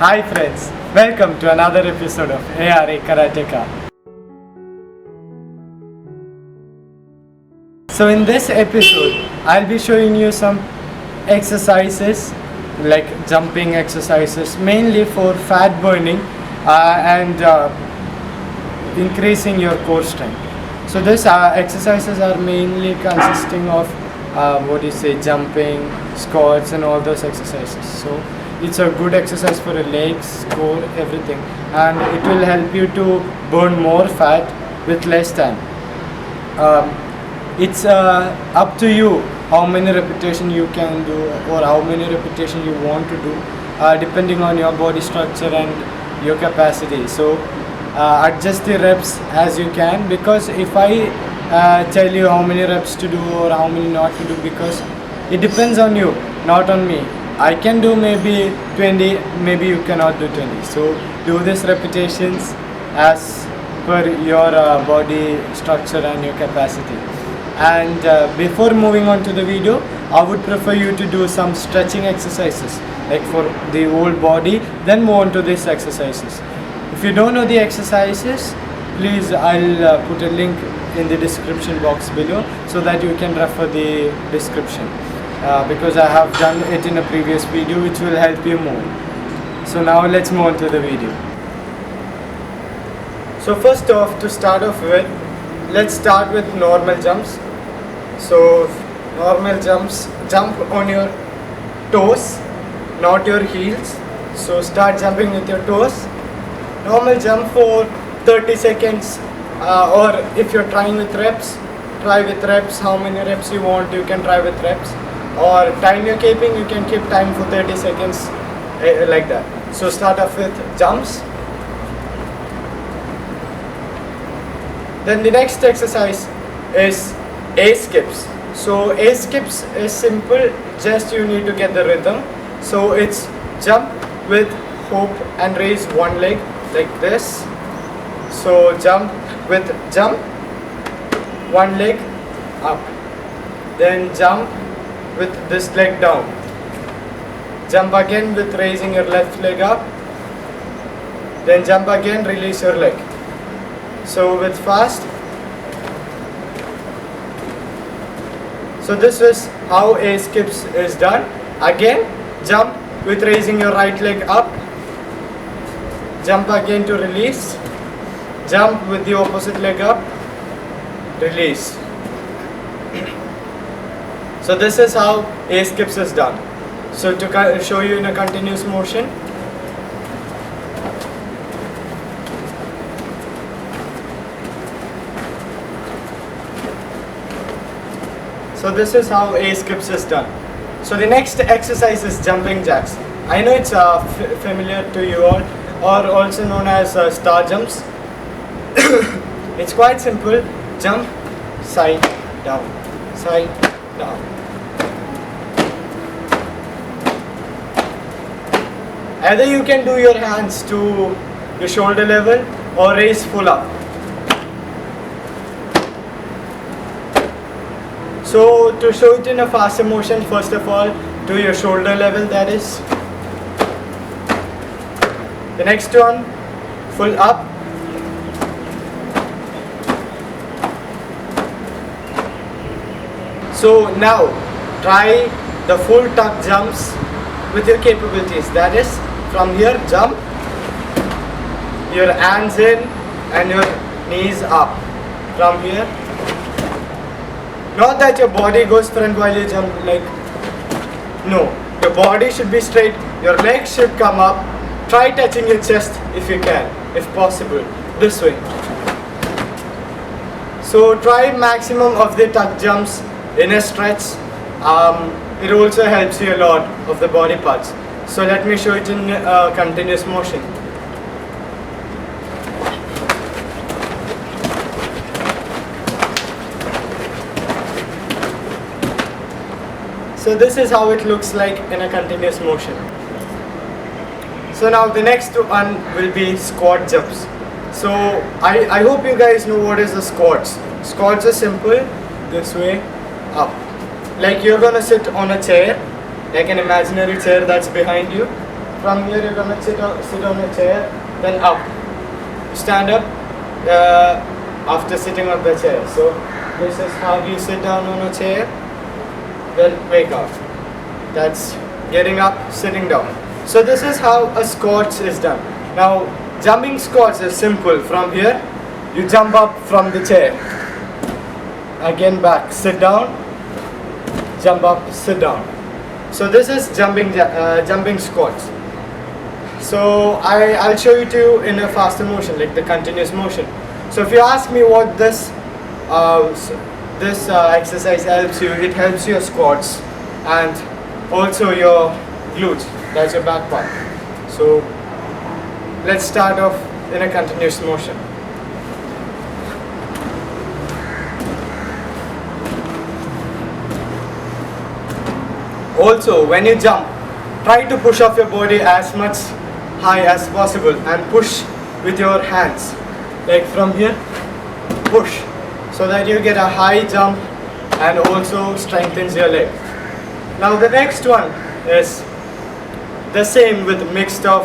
Hi friends, welcome to another episode of ARA Karateka. So in this episode, I'll be showing you some exercises like jumping exercises mainly for fat burning and increasing your core strength. So these exercises are mainly consisting of jumping, squats and all those exercises. So it's a good exercise for your legs, core, everything, and it will help you to burn more fat with less time. It's up to you how many repetition you can do or how many repetition you want to do, depending on your body structure and your capacity. So adjust the reps as you can, because if I tell you how many reps to do or how many not to do, because it depends on you, not on me. I can do maybe 20, maybe you cannot do 20. So do these repetitions as per your body structure and your capacity. And before moving on to the video, I would prefer you to do some stretching exercises like for the whole body, then move on to these exercises. If you don't know the exercises, please I'll put a link in the description box below so that you can refer the description. Because I have done it in a previous video which will help you more. So now let's move on to the video. So first off, to start off with, let's start with normal jumps. So normal jumps, jump on your toes, not your heels. So start jumping with your toes. Normal jump for 30 seconds, or if you're trying with reps, try with reps. How many reps you want, you can try with reps. Or time you're keeping, you can keep time for 30 seconds, like that. So start off with jumps. Then the next exercise is A skips. So A skips is simple, just you need to get the rhythm. So it's jump with hook and raise one leg like this. So jump with jump, one leg up, then jump with this leg down, jump again with raising your left leg up, then jump again, release your leg. So with fast. So this is how A skips is done. Again, jump with raising your right leg up, jump again to release, jump with the opposite leg up, release. So this is how A skips is done. So to show you in a continuous motion. So this is how A skips is done. So the next exercise is jumping jacks. I know it's familiar to you all, or also known as star jumps. It's quite simple. Jump, side, down, side, down. Either you can do your hands to your shoulder level or raise full up. So to show it in a faster motion, first of all, to your shoulder level, that is. The next one, full up. So now try the full tuck jumps with your capabilities. That is, from here jump, your hands in and your knees up. From here, not that your body goes front while you jump, like, no, your body should be straight, your legs should come up. Try touching your chest if you can, if possible, this way. So try maximum of the tuck jumps in a stretch. It also helps you a lot of the body parts. So let me show it in continuous motion. So this is how it looks like in a continuous motion. So now the next one will be squat jumps. So I hope you guys know what is the squats. Squats are simple, this way, up. Like you're gonna sit on a chair, like an imaginary chair that's behind you. from here you're gonna sit on a chair, then up. Stand up after sitting on the chair. So this is how you sit down on a chair, then wake up. That's getting up, sitting down. So this is how a squats is done. Now jumping squats is simple. From here you jump up from the chair, again back, sit down, jump up, sit down. So this is jumping squats. So I'll show you to you in a faster motion, like the continuous motion. So if you ask me what this exercise helps you, it helps your squats and also your glutes, that's your back part. So let's start off in a continuous motion. Also, when you jump, try to push off your body as much high as possible and push with your hands, like from here, push, so that you get a high jump and also strengthens your leg. Now the next one is the same with mixed of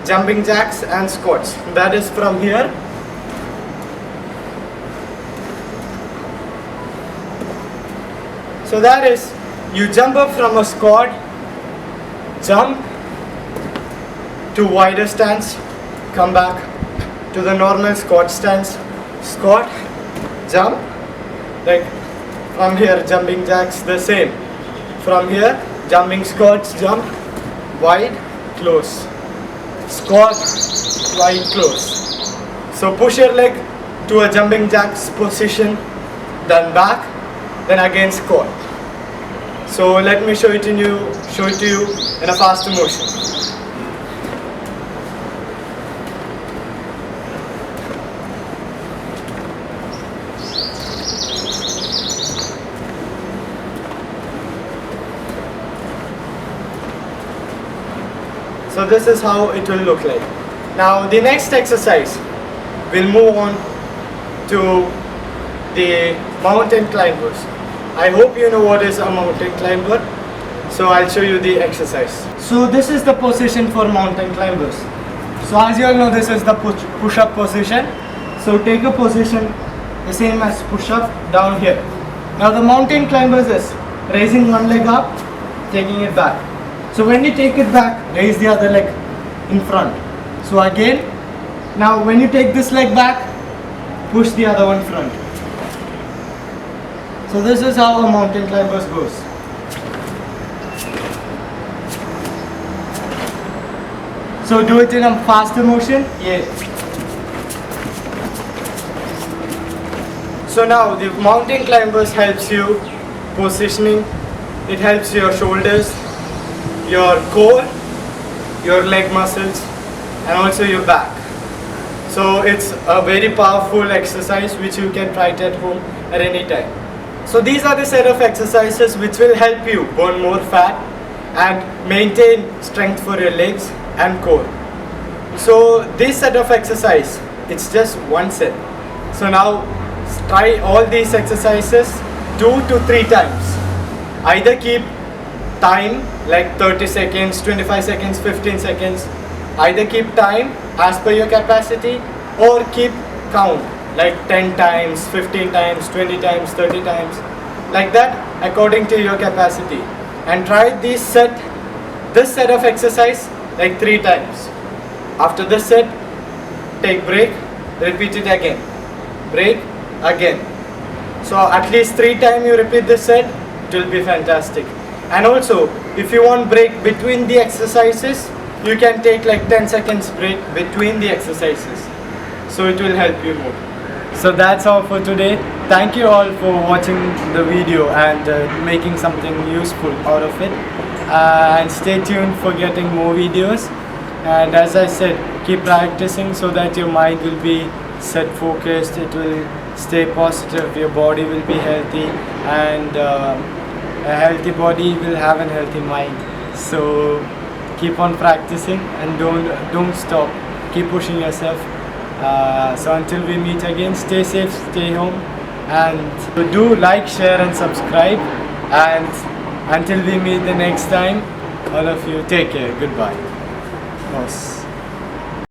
jumping jacks and squats. That is from here, so that is, you jump up from a squat, jump to wider stance, come back to the normal squat stance, squat, jump, like from here jumping jacks the same, from here jumping squats, jump, wide, close, squat, wide, close. So push your leg to a jumping jacks position, then back, then again squat. So let me show it to you in a faster motion. So this is how it will look like. Now the next exercise, we'll move on to the mountain climbers. I hope you know what is a mountain climber. So I'll show you the exercise. So this is the position for mountain climbers. So as you all know, this is the push-up position. So take a position the same as push-up down here. Now the mountain climbers is raising one leg up, taking it back. So when you take it back, raise the other leg in front. So again, now when you take this leg back, push the other one front. So this is how a mountain climbers goes. So do it in a faster motion. Yeah. So now the mountain climbers helps you positioning. It helps your shoulders, your core, your leg muscles, and also your back. So it's a very powerful exercise which you can try it at home at any time. So these are the set of exercises which will help you burn more fat and maintain strength for your legs and core. So this set of exercise, it's just one set. So now try all these exercises 2 to 3 times. Either keep time like 30 seconds, 25 seconds, 15 seconds. Either keep time as per your capacity or keep count like 10 times, 15 times, 20 times, 30 times, like that according to your capacity. And try this set of exercise like 3 times. After this set, take break, repeat it again, break, again. So at least 3 times you repeat this set, it will be fantastic. And also, if you want break between the exercises, you can take like 10 seconds break between the exercises. So it will help you more. So that's all for today. Thank you all for watching the video and making something useful out of it. And stay tuned for getting more videos. And as I said, keep practicing so that your mind will be set focused, it will stay positive, your body will be healthy, and a healthy body will have a healthy mind. So keep on practicing and don't stop, keep pushing yourself. So until we meet again, stay safe, stay home, and do like, share and subscribe. And until we meet the next time, all of you take care, goodbye. loss.